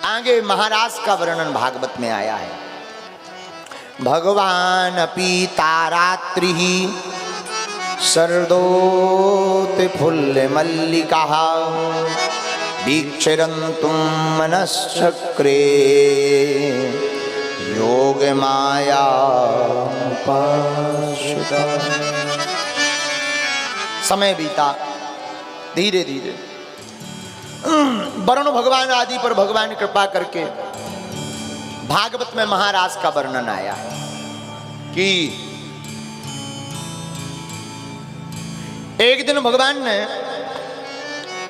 आगे महाराज का वर्णन भागवत में आया है। भगवान पीता रात्रि शरदोत फुल्ल मल्लिका वीक्षरन्तुं मनश्चक्रे योग माया उपाश्रिता। समय बीता धीरे धीरे, वरुण भगवान आदि पर भगवान कृपा करके भागवत में महाराज का वर्णन आया है कि एक दिन भगवान ने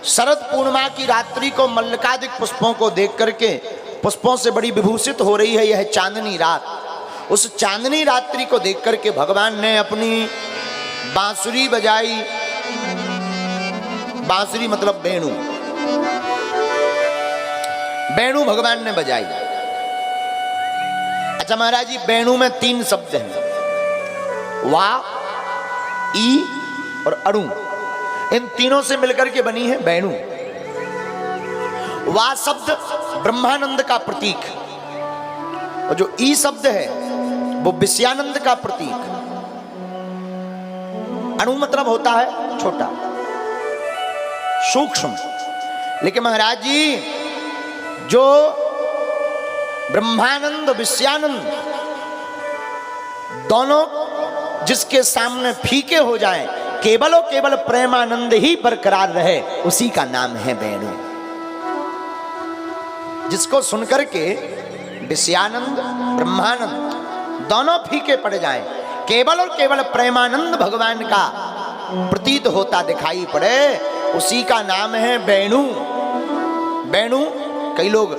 शरद पूर्णिमा की रात्रि को मल्लिकादिक पुष्पों को देख करके, पुष्पों से बड़ी विभूषित हो रही है यह चांदनी रात, उस चांदनी रात्रि को देख करके भगवान ने अपनी बांसुरी बजाई। बांसुरी मतलब वेणु, वेणु भगवान ने बजाई। अच्छा महाराज जी, वेणु में 3 शब्द हैं, वा, ई और अणु। इन तीनों से मिलकर के बनी है वेणु। वा शब्द ब्रह्मानंद का प्रतीक, और जो ई शब्द है वो विषयानंद का प्रतीक। अणु मतलब होता है छोटा, सूक्ष्म। लेकिन महाराज जी, जो ब्रह्मानंद विषयानंद दोनों जिसके सामने फीके हो जाएं, केवल और केवल प्रेमानंद ही बरकरार रहे, उसी का नाम है वेणु। जिसको सुनकर के विषयानंद ब्रह्मानंद दोनों फीके पड़ जाएं, केवल और केवल प्रेमानंद भगवान का प्रतीत होता दिखाई पड़े, उसी का नाम है वेणु। वेणु कई लोग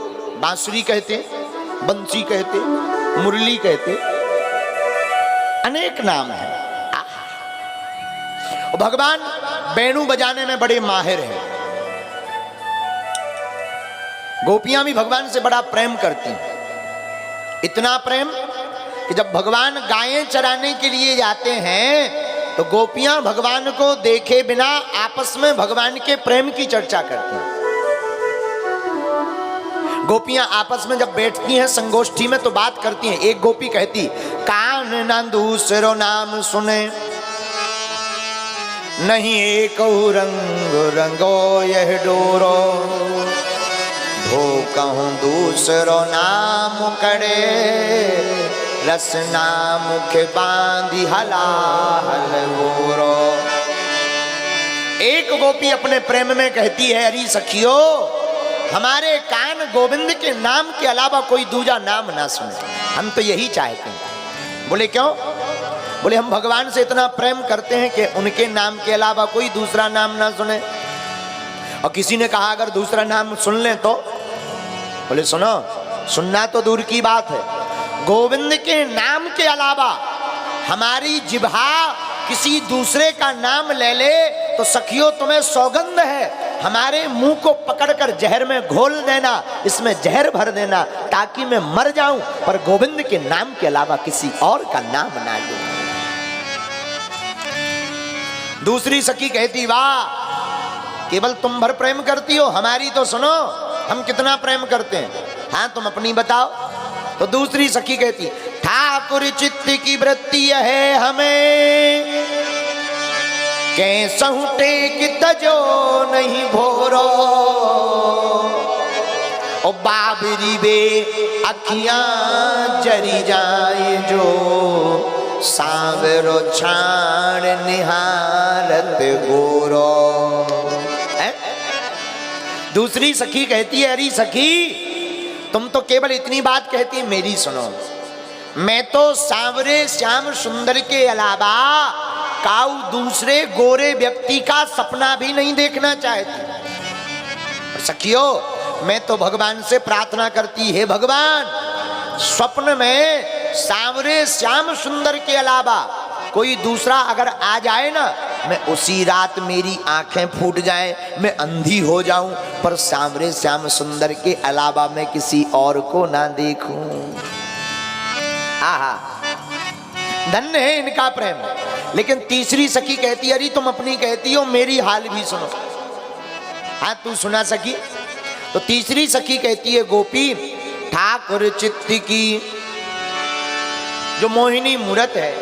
बांसुरी कहते, बंसी कहते, मुरली कहते, अनेक नाम है। भगवान वेणु बजाने में बड़े माहिर हैं। गोपियां भी भगवान से बड़ा प्रेम करती हैं, इतना प्रेम कि जब भगवान गायें चराने के लिए जाते हैं तो गोपियां भगवान को देखे बिना आपस में भगवान के प्रेम की चर्चा करती हैं। गोपियां आपस में जब बैठती हैं संगोष्ठी में तो बात करती हैं। एक गोपी कहती, कान ना दूसरो नाम सुने, नहीं एक रंग रंगो यह डोरो, भो कहूँ दूसरो नाम करे, रसना मुख बांधी हला हल गोरो। एक गोपी अपने प्रेम में कहती है, अरे सखियो, हमारे कान गोविंद के नाम के अलावा कोई दूजा नाम ना सुने, हम तो यही चाहते हैं। बोले क्यों? बोले हम भगवान से इतना प्रेम करते हैं कि उनके नाम के अलावा कोई दूसरा नाम ना सुने। और किसी ने कहा अगर दूसरा नाम सुन लें तो? बोले सुनो, सुनना तो दूर की बात है, गोविंद के नाम के अलावा हमारी जिह्वा किसी दूसरे का नाम ले ले तो सखियों तुम्हें सौगंध है, हमारे मुंह को पकड़कर जहर में घोल देना, इसमें जहर भर देना ताकि मैं मर जाऊं, पर गोविंद के नाम के अलावा किसी और का नाम ना लूं। दूसरी सखी कहती, वाह, केवल तुम भर प्रेम करती हो, हमारी तो सुनो, हम कितना प्रेम करते हैं। हाँ तुम अपनी बताओ। तो दूसरी सखी कहती, ठाकुर चित्त की वृत्ति है हमें, कैसहु टेक तजो नहीं भोरो, ओ बाबरी बे अखियां जरी जाए जो, सांवरो छाण निहारत गोरो। दूसरी सखी कहती है, अरे सखी, तुम तो केवल इतनी बात कहती, मेरी सुनो, मैं तो सांवरे श्याम सुंदर के अलावा काऊ दूसरे गोरे व्यक्ति का सपना भी नहीं देखना चाहती। सखियो, मैं तो भगवान से प्रार्थना करती, हे भगवान, स्वप्न में सांवरे श्याम सुंदर के अलावा कोई दूसरा अगर आ जाए ना, मैं उसी रात मेरी आंखें फूट जाएं, मैं अंधी हो जाऊं, पर सांवरे श्याम सुंदर के अलावा मैं किसी और को ना देखूं। आहा, धन्य है इनका प्रेम। लेकिन तीसरी सखी कहती, अरे तुम अपनी कहती हो, मेरी हाल भी सुनो। हाँ तू सुना सकी? तो तो तीसरी सखी कहती है, गोपी ठाकुर चित्त की जो मोहिनी मूरत है,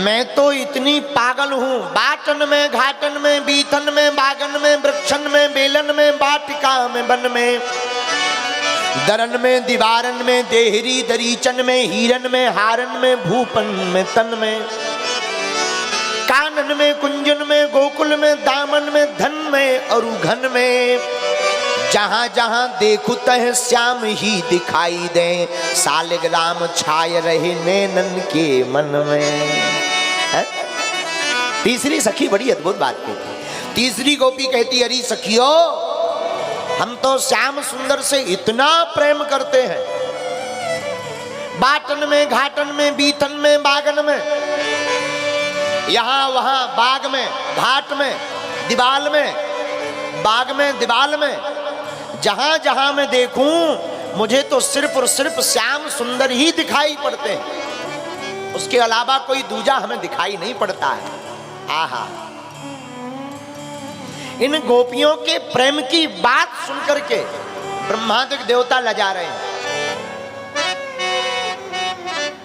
मैं तो इतनी पागल हूं, बाटन में घाटन में बीथन में बागन में वृक्षन में बेलन में बाटिका में वन में दरन में दीवारन में देहरी दरीचन में हीरन में हारन में भूपन में तन में कानन में कुंजन में गोकुल में दामन में धन में और घन में जहां जहां देखू तह श्याम ही दिखाई दे, सालिग्राम छाय रहे नैनन के मन में। है? तीसरी सखी बड़ी अद्भुत बात कहती। तीसरी गोपी कहती, अरे सखियो, हम तो श्याम सुंदर से इतना प्रेम करते हैं, बाटन में घाटन में बीथन में बागन में, यहां वहां बाग में घाट में दीवाल में बाग में दीवाल में, जहां जहां मैं देखूं मुझे तो सिर्फ और सिर्फ श्याम सुंदर ही दिखाई पड़ते हैं, उसके अलावा कोई दूजा हमें दिखाई नहीं पड़ता है। आहा, इन गोपियों के प्रेम की बात सुनकर के ब्रह्मादिक देवता लजा रहे हैं।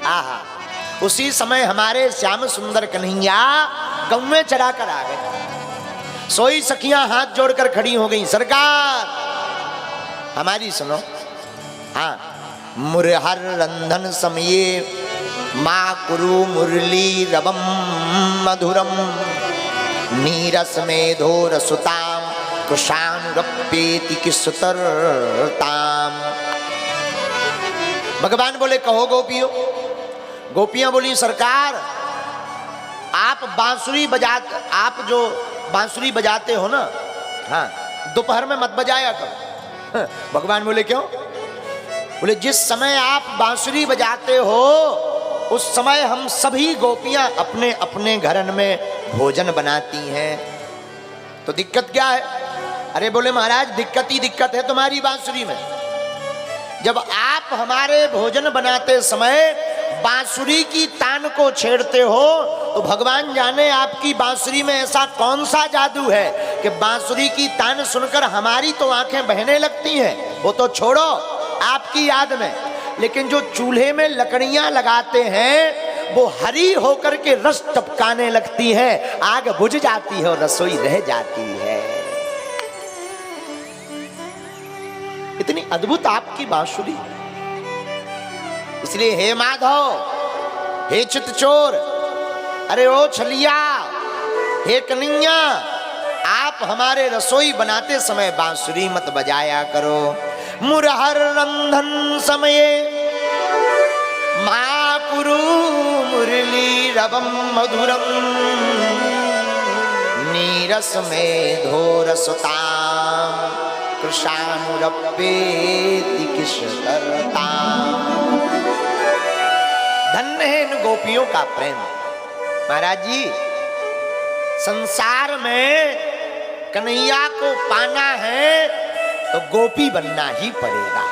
आहा, उसी समय हमारे श्याम सुंदर कन्हैया गौ में चढ़ा कर आ गए। सोई सखियां हाथ जोड़कर खड़ी हो गई, सरकार हमारी सुनो। हाँ, मुरहर रंधन समये माँ कुरु मुरली रवम मधुरम नीरस में धोर सुताम कृषानुरप्येति किसुतरताम। भगवान बोले, कहो गोपियों। गोपियां बोली, सरकार आप बांसुरी बजाते, आप जो बांसुरी बजाते हो ना, हाँ, दोपहर में मत बजाया करो। भगवान बोले, क्यों? बोले, जिस समय आप बांसुरी बजाते हो उस समय हम सभी गोपियां अपने अपने घरन में भोजन बनाती हैं, तो दिक्कत क्या है? अरे बोले, महाराज दिक्कत ही दिक्कत है तुम्हारी बांसुरी में। जब आप हमारे भोजन बनाते समय बांसुरी की तान को छेड़ते हो तो भगवान जाने आपकी बांसुरी में ऐसा कौन सा जादू है कि बांसुरी की तान सुनकर हमारी तो आंखें बहने लगती हैं। वो तो छोड़ो आपकी याद में, लेकिन जो चूल्हे में लकड़ियां लगाते हैं वो हरी होकर के रस टपकाने लगती है, आग बुझ जाती है और रसोई रह जाती है। इतनी अद्भुत आपकी बांसुरी। इसलिए हे माधव, हे चितचोर, अरे ओ छलिया, हे कन्हैया, आप हमारे रसोई बनाते समय बांसुरी मत बजाया करो। मुरहर रंधन समये मा कुरु मुरली रवम मधुरम नीरस में धोर सुताम कृषानुरप्येति किसुतरताम। धन्य है इन गोपियों का प्रेम। महाराज जी, संसार में कन्हैया को पाना है तो गोपी बनना ही पड़ेगा।